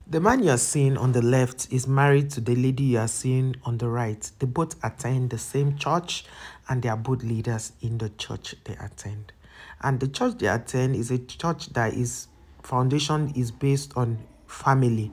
The man you are seeing on the left is married to the lady you are seeing on the right. They both attend the same church and they are both leaders in the church they attend. And the church they attend is a church that is foundation is based on family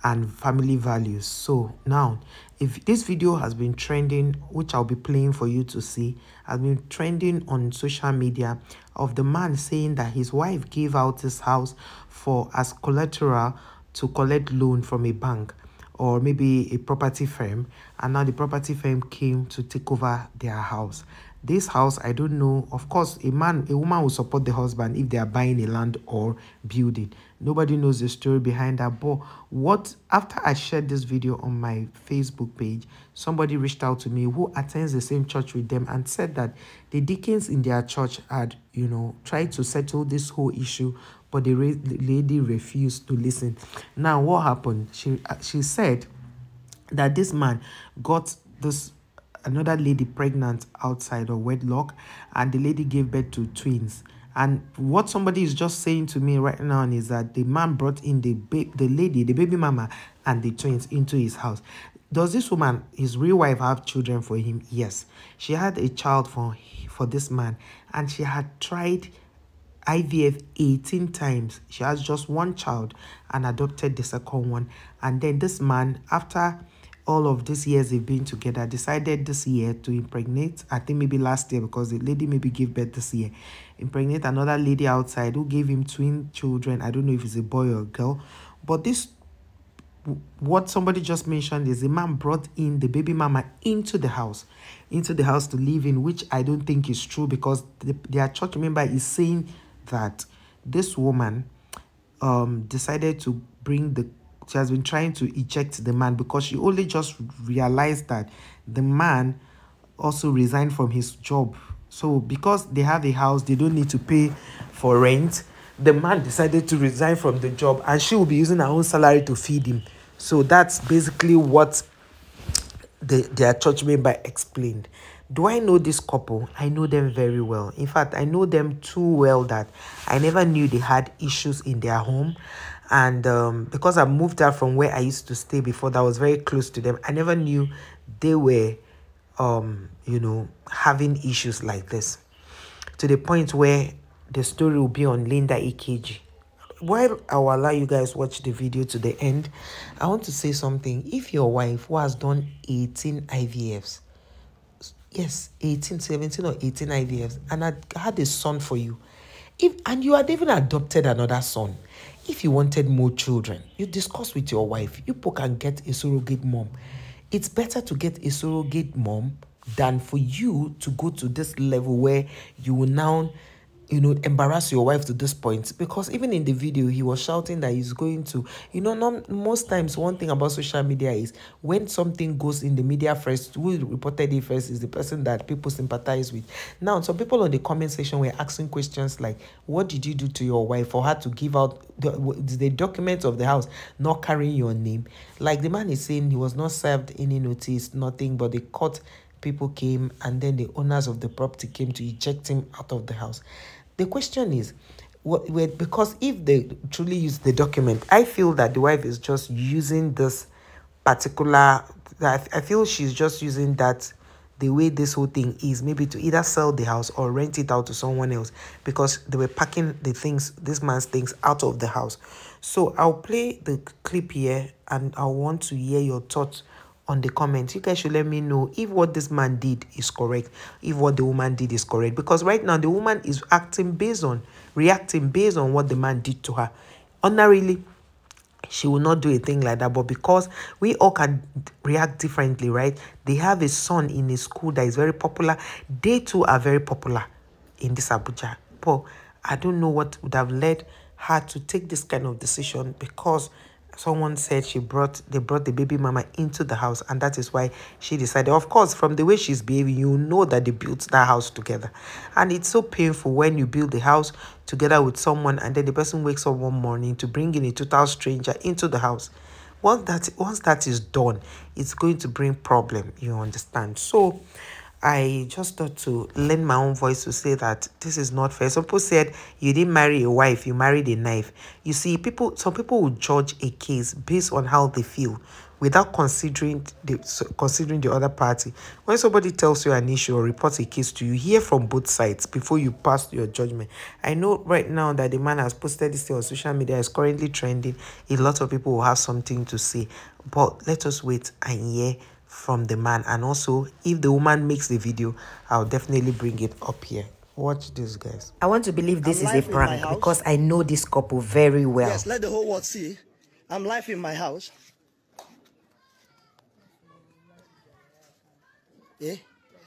and family values. So now, if this video has been trending, which I'll be playing for you to see, has been trending on social media of the man saying that his wife gave out his house for as collateral to collect loan from a bank or maybe a property firm, and now the property firm came to take over their house. This house, I don't know, of course a woman will support the husband if they are buying a land or building. Nobody knows the story behind that. But what, after I shared this video on my Facebook page, somebody reached out to me who attends the same church with them and said that the deacons in their church had, tried to settle this whole issue, but the lady refused to listen. Now what happened? She said that this man got this another lady pregnant outside of wedlock, and the lady gave birth to twins. And what somebody is just saying to me right now is that the man brought in the lady, the baby mama, and the twins into his house. Does this woman, his real wife, have children for him? Yes. She had a child for this man, and she had tried IVF 18 times. She has just one child and adopted the second one. And then this man, after all of these years they've been together, decided this year to impregnate, I think maybe last year, because the lady maybe gave birth this year, impregnate another lady outside who gave him twin children. I don't know if it's a boy or a girl, but this, what somebody just mentioned, is the man brought in the baby mama into the house to live in, which I don't think is true, because their church member is saying that this woman decided to bring she has been trying to eject the man because she only just realized that the man also resigned from his job. So because they have a house, they don't need to pay for rent. The man decided to resign from the job, and she will be using her own salary to feed him. So that's basically what their church member explained. Do I know this couple? I know them very well. In fact, I know them too well that I never knew they had issues in their home. And because I moved out from where I used to stay before, that was very close to them, I never knew they were having issues like this, to the point where the story will be on Linda EKG. While I will allow you guys watch the video to the end, I want to say something. If your wife, who has done 18 IVFs, yes, 18, 17 or 18 IVFs, and had a son for you, and you had even adopted another son, if you wanted more children, you discuss with your wife. You can get a surrogate mom. It's better to get a surrogate mom than for you to go to this level where you will now embarrass your wife to this point. Because even in the video, he was shouting that he's going to, most times one thing about social media is when something goes in the media first, who reported it first is the person that people sympathize with. Now, some people on the comment section were asking questions like, what did you do to your wife for her to give out the documents of the house not carrying your name? Like the man is saying, he was not served any notice, nothing, but the court people came, and then the owners of the property came to eject him out of the house. The question is, because if they truly use the document, I feel that the wife is just using this particular, I feel she's just using that, the way this whole thing is, maybe to either sell the house or rent it out to someone else, because they were packing the things, this man's things, out of the house. So I'll play the clip here, and I want to hear your thoughts on the comments. You guys should let me know if what this man did is correct, if what the woman did is correct, because right now the woman is reacting based on what the man did to her. Ordinarily, she will not do a thing like that, but because we all can react differently, right? They have a son in a school that is very popular. They too are very popular in this Abuja. But I don't know what would have led her to take this kind of decision, because someone said they brought the baby mama into the house, and that is why she decided. Of course, from the way she's behaving, you know that they built that house together. And it's so painful when you build the house together with someone, and then the person wakes up one morning to bring in a total stranger into the house. Once that is done, it's going to bring problem, you understand. So I just thought to lend my own voice to say that this is not fair. Some people said you didn't marry a wife, you married a knife. You see, some people will judge a case based on how they feel without considering the other party. When somebody tells you an issue or reports a case to you, hear from both sides before you pass your judgment. I know right now that the man has posted this thing on social media, is currently trending. A lot of people will have something to say, but let us wait and hear from the man. And also, if the woman makes the video, I'll definitely bring it up here. Watch this, guys. I want to believe this is a prank because I know this couple very well. Yes, let the whole world see. I'm live in my house. Eh?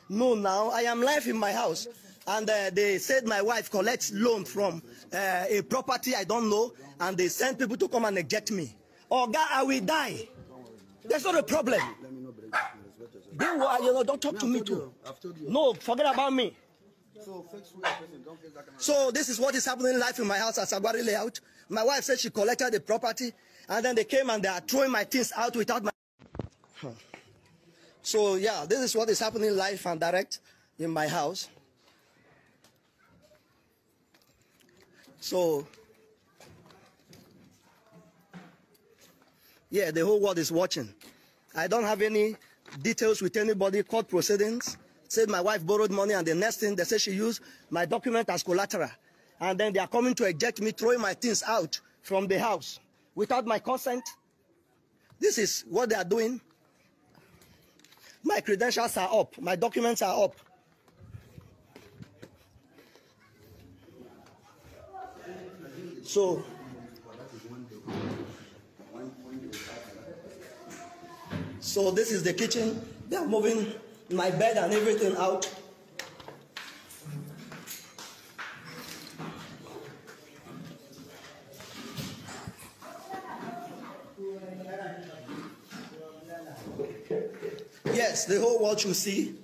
No, now I am live in my house. And they said my wife collects loan from a property I don't know. And they send people to come and eject me. Oh, God, I will die. That's not a problem. Don't talk to me too. No, forget about me. So this is what is happening live in my house at Sagwari Layout. My wife said she collected the property, and then they came and they are throwing my things out without my... So yeah, this is what is happening live and direct in my house. So yeah, the whole world is watching. I don't have any details with anybody, court proceedings. Said my wife borrowed money, and the next thing they say she used my document as collateral. And then they are coming to eject me, throwing my things out from the house without my consent. This is what they are doing. My credentials are up. My documents are up. So this is the kitchen. They are moving my bed and everything out. Yes, the whole world should see.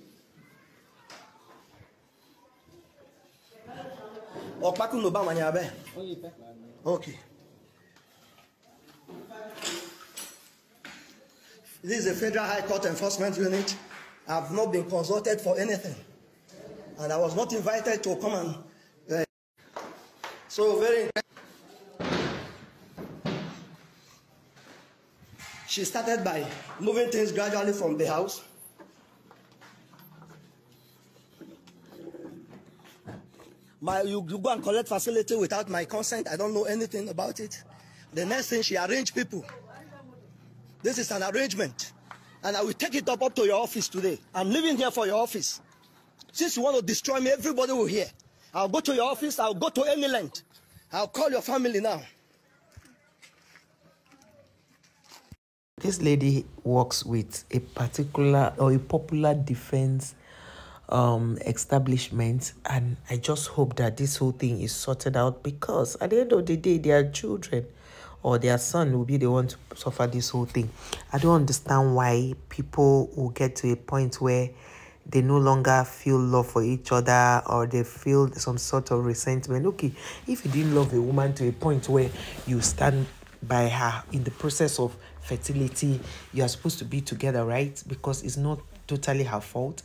Okay. This is a Federal High Court Enforcement Unit. I have not been consulted for anything. And I was not invited to come and... so very... She started by moving things gradually from the house. You go and collect facility without my consent. I don't know anything about it. The next thing, she arranged people. This is an arrangement. And I will take it up to your office today. I'm leaving here for your office. Since you want to destroy me, everybody will hear. I'll go to your office. I'll go to any length. I'll call your family now. This lady works with a particular or a popular defense establishment, and I just hope that this whole thing is sorted out, because at the end of the day, their children or their son will be the one to suffer this whole thing. I don't understand why people will get to a point where they no longer feel love for each other, or they feel some sort of resentment. Okay, if you didn't love a woman to a point where you stand by her in the process of fertility, you are supposed to be together, right? Because it's not totally her fault.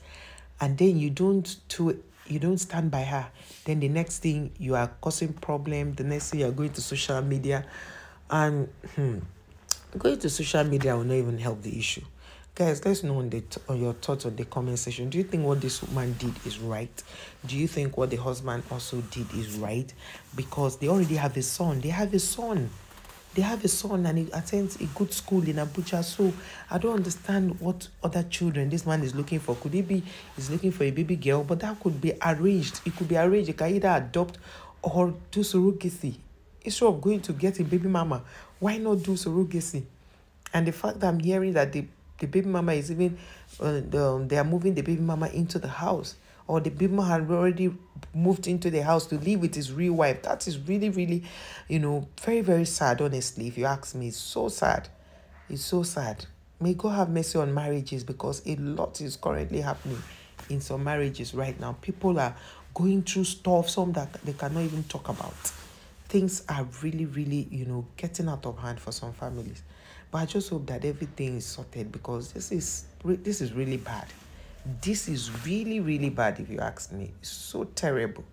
And then you don't stand by her. Then the next thing, you are causing problem. The next thing, you are going to social media, and going to social media will not even help the issue. Guys, let's know on your thoughts on the comment section. Do you think what this woman did is right? Do you think what the husband also did is right? Because they already have a son. They have a son, and he attends a good school in Abuja. So I don't understand what other children this man is looking for. Could it be he's looking for a baby girl? But that could be arranged. It could be arranged. You can either adopt or do surrogacy. Instead of going to get a baby mama, why not do surrogacy? And the fact that I'm hearing that the baby mama is even, they are moving the baby mama into the house, or the baby mama had already moved into the house to live with his real wife. That is really, really, very, very sad, honestly. If you ask me, it's so sad. It's so sad. May God have mercy on marriages, because a lot is currently happening in some marriages right now. People are going through stuff, some that they cannot even talk about. Things are really, really, getting out of hand for some families. But I just hope that everything is sorted, because this is really bad. This is really, really bad if you ask me. It's so terrible.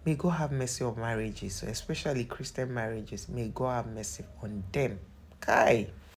May God have mercy on marriages, especially Christian marriages. May God have mercy on them. Kai.